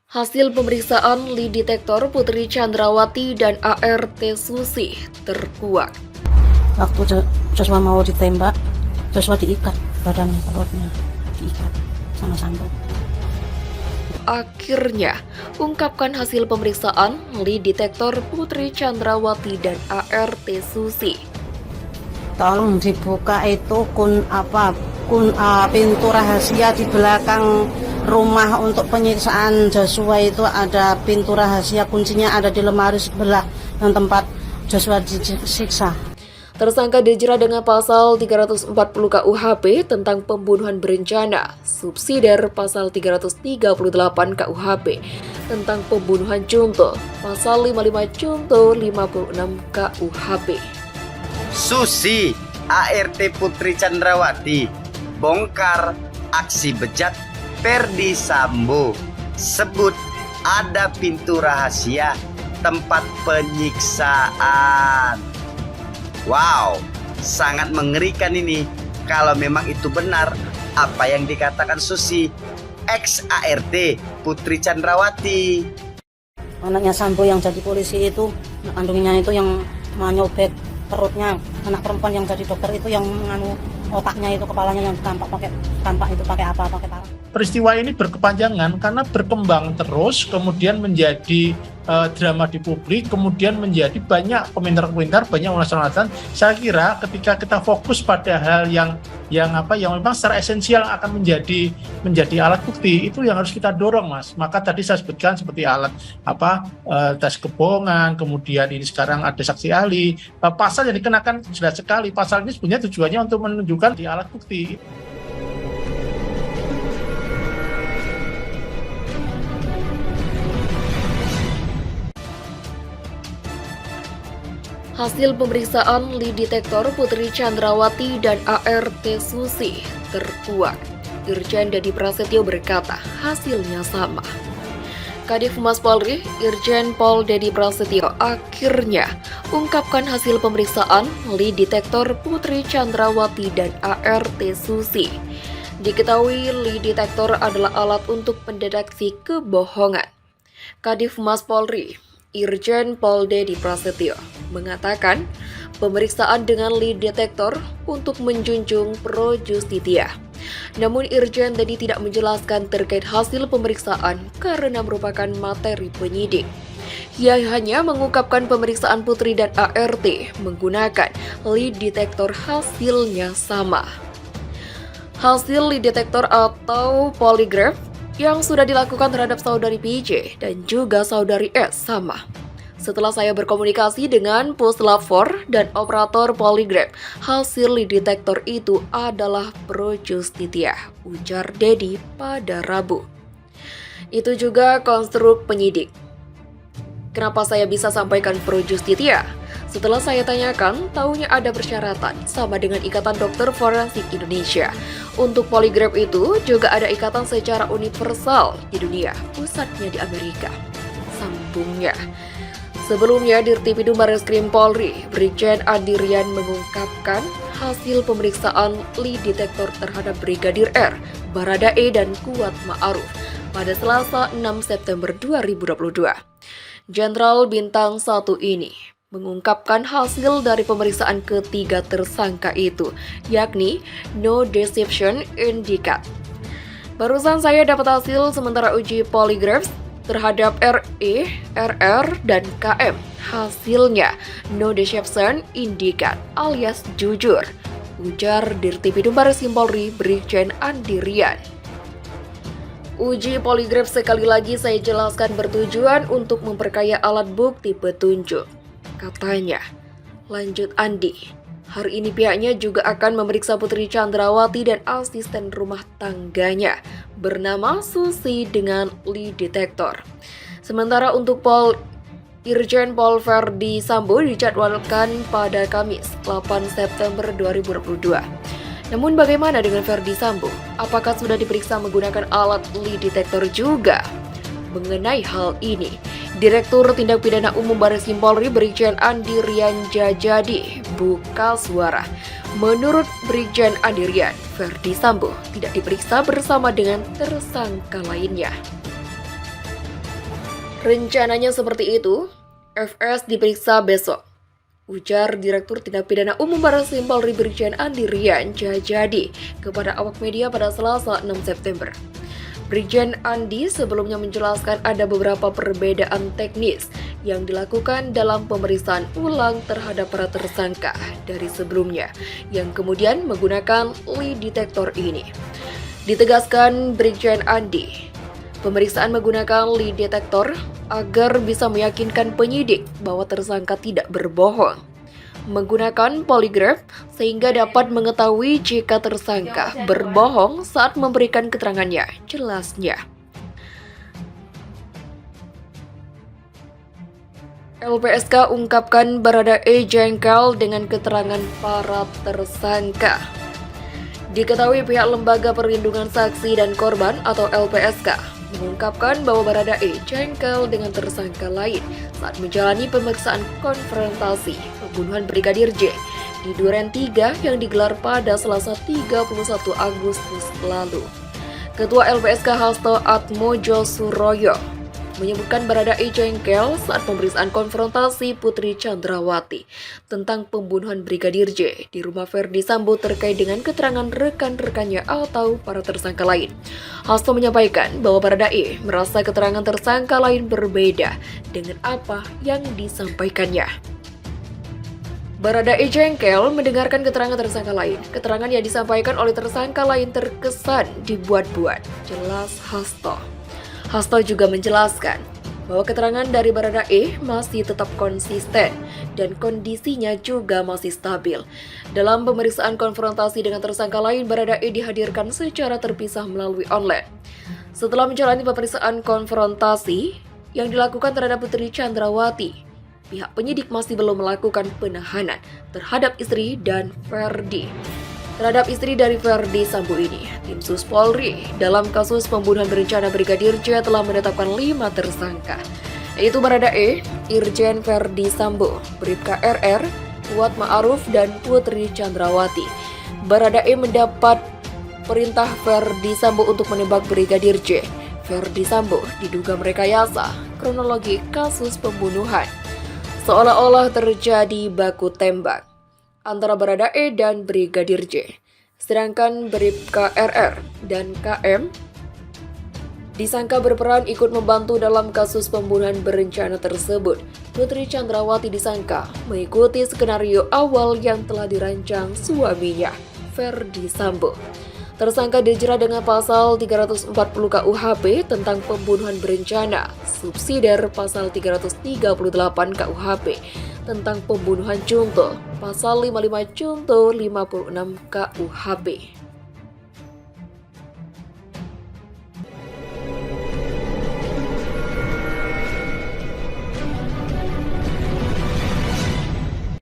Hasil pemeriksaan lie detektor Putri Chandrawati dan ART Susi terkuak. Waktu Joshua mau ditembak, Joshua diikat badannya, perutnya diikat sama Sambo. Akhirnya, ungkapkan hasil pemeriksaan lie detektor Putri Chandrawati dan ART Susi. Tolong dibuka itu pintu rahasia di belakang rumah untuk penyiksaan Joshua. Itu ada pintu rahasia, kuncinya ada di lemari sebelah yang tempat Joshua disiksa. Tersangka dijerat dengan pasal 340 KUHP tentang pembunuhan berencana, subsidiar pasal 338 KUHP tentang pembunuhan contoh, pasal 55 contoh 56 KUHP. Susi, ART Putri Chandrawati, bongkar aksi bejat Ferdi Sambo, sebut ada pintu rahasia tempat penyiksaan. Wow, sangat mengerikan ini kalau memang itu benar apa yang dikatakan Susi, ex-ART Putri Chandrawati. Anaknya Sambo yang jadi polisi itu, anak kandungnya itu yang menyobek perutnya, anak perempuan yang jadi dokter itu yang menganu otaknya itu, kepalanya yang tampak itu pakai apa, pakai parang. Peristiwa ini berkepanjangan karena berkembang terus, kemudian menjadi drama di publik, kemudian menjadi banyak komentar-komentar, banyak ulasan-ulasan. Saya kira ketika kita fokus pada hal yang memang secara esensial akan menjadi alat bukti, itu yang harus kita dorong, Mas. Maka tadi saya sebutkan seperti alat tes kebohongan, kemudian ini sekarang ada saksi ahli. Pasal yang dikenakan jelas sekali. Pasal ini sebenarnya tujuannya untuk menunjukkan di alat bukti. Hasil pemeriksaan lie detektor Putri Chandrawati dan ART Susi terkuak. Irjen Dedy Prasetyo berkata hasilnya sama. Kadif Humas Polri, Irjen Pol Dedy Prasetyo akhirnya ungkapkan hasil pemeriksaan lie detektor Putri Chandrawati dan ART Susi. Diketahui lie detektor adalah alat untuk mendeteksi kebohongan. Kadif Humas Polri, Irjen Pol Dedy Prasetyo mengatakan pemeriksaan dengan lie detektor untuk menjunjung pro justitia. Namun Irjen Dedy tidak menjelaskan terkait hasil pemeriksaan karena merupakan materi penyidik. Ia hanya mengungkapkan pemeriksaan Putri dan ART menggunakan lie detektor hasilnya sama. Hasil lie detektor atau poligraf yang sudah dilakukan terhadap saudari PJ dan juga saudari S sama. Setelah saya berkomunikasi dengan Puslap 4 dan operator poligraf, hasil lie detektor itu adalah pro justitia, ujar Dedy pada Rabu. Itu juga konstruk penyidik. Kenapa saya bisa sampaikan pro justitia? Setelah saya tanyakan, taunya ada persyaratan sama dengan Ikatan Dokter Forensik Indonesia. Untuk poligraf itu juga ada ikatan secara universal di dunia, pusatnya di Amerika. Sambungnya. Sebelumnya, Dirtipidum Barreskrim Polri, Brigjen Andirian mengungkapkan hasil pemeriksaan lie detektor terhadap Brigadir R, Baradae dan Kuat Ma'ruf pada Selasa 6 September 2022. Jenderal Bintang 1 ini mengungkapkan hasil dari pemeriksaan ketiga tersangka itu, yakni no deception indicat. Barusan saya dapat hasil sementara uji poligraf terhadap RE, RR, dan KM. Hasilnya no deception indicat alias jujur, ujar Dirtipidum Barreskrim Polri Brigjen Andirian. Uji poligraf sekali lagi saya jelaskan bertujuan untuk memperkaya alat bukti petunjuk, katanya. Lanjut Andi, hari ini pihaknya juga akan memeriksa Putri Chandrawati dan asisten rumah tangganya bernama Susi dengan lie detektor. Sementara untuk Irjen Pol Ferdi Sambo dijadwalkan pada Kamis 8 September 2022. Namun bagaimana dengan Ferdi Sambo? Apakah sudah diperiksa menggunakan alat lie detektor juga? Mengenai hal ini, Direktur Tindak Pidana Umum Barreskrim Polri Brigjen Andirian Jajadi buka suara. Menurut Brigjen Andirian, Ferdi Sambo tidak diperiksa bersama dengan tersangka lainnya. Rencananya seperti itu, FS diperiksa besok, ujar Direktur Tindak Pidana Umum Barreskrim Polri Brigjen Andi Rian Jajadi kepada awak media pada Selasa 6 September. Brigjen Andi sebelumnya menjelaskan ada beberapa perbedaan teknis yang dilakukan dalam pemeriksaan ulang terhadap para tersangka dari sebelumnya yang kemudian menggunakan lie detector ini. Ditegaskan Brigjen Andi, pemeriksaan menggunakan lie detector agar bisa meyakinkan penyidik bahwa tersangka tidak berbohong. Menggunakan poligraf sehingga dapat mengetahui jika tersangka berbohong saat memberikan keterangannya, jelasnya. LPSK ungkapkan Baradae jengkel dengan keterangan para tersangka. Diketahui pihak Lembaga Perlindungan Saksi dan Korban atau LPSK mengungkapkan bahwa Baradae jengkel dengan tersangka lain saat menjalani pemeriksaan konfrontasi pembunuhan Brigadir J di Duren 3 yang digelar pada Selasa 31 Agustus lalu. Ketua LPSK Hasto Atmojo Suroyo menyebutkan Baradae jengkel saat pemeriksaan konfrontasi Putri Chandrawati tentang pembunuhan Brigadir J di rumah Verdi Sambo terkait dengan keterangan rekan-rekannya atau para tersangka lain. Hasto menyampaikan bahwa Baradae merasa keterangan tersangka lain berbeda dengan apa yang disampaikannya. Baradae jengkel mendengarkan keterangan tersangka lain. Keterangan yang disampaikan oleh tersangka lain terkesan dibuat-buat, jelas Hasto. Hasto juga menjelaskan bahwa keterangan dari Baradae masih tetap konsisten dan kondisinya juga masih stabil. Dalam pemeriksaan konfrontasi dengan tersangka lain, Baradae dihadirkan secara terpisah melalui online. Setelah menjalani pemeriksaan konfrontasi yang dilakukan terhadap Putri Chandrawati, pihak penyidik masih belum melakukan penahanan terhadap istri dan Verdi. Terhadap istri dari Verdi Sambo ini, tim Sus Polri dalam kasus pembunuhan berencana Brigadir J telah menetapkan 5 tersangka, yaitu Baradae, Irjen Verdi Sambo, Bribka RR, Kuat Ma'ruf, dan Putri Chandrawati. Baradae mendapat perintah Verdi Sambo untuk menembak Brigadir J. Verdi Sambo diduga merekayasa kronologi kasus pembunuhan, seolah-olah terjadi baku tembak antara Baradae dan Brigadir J. Sedangkan Bribka RR dan KM disangka berperan ikut membantu dalam kasus pembunuhan berencana tersebut. Putri Chandrawati disangka mengikuti skenario awal yang telah dirancang suaminya, Verdi Sambo. Tersangka dijerat dengan pasal 340 KUHP tentang pembunuhan berencana, subsidiar pasal 338 KUHP tentang pembunuhan contoh, pasal 55 contoh 56 KUHP.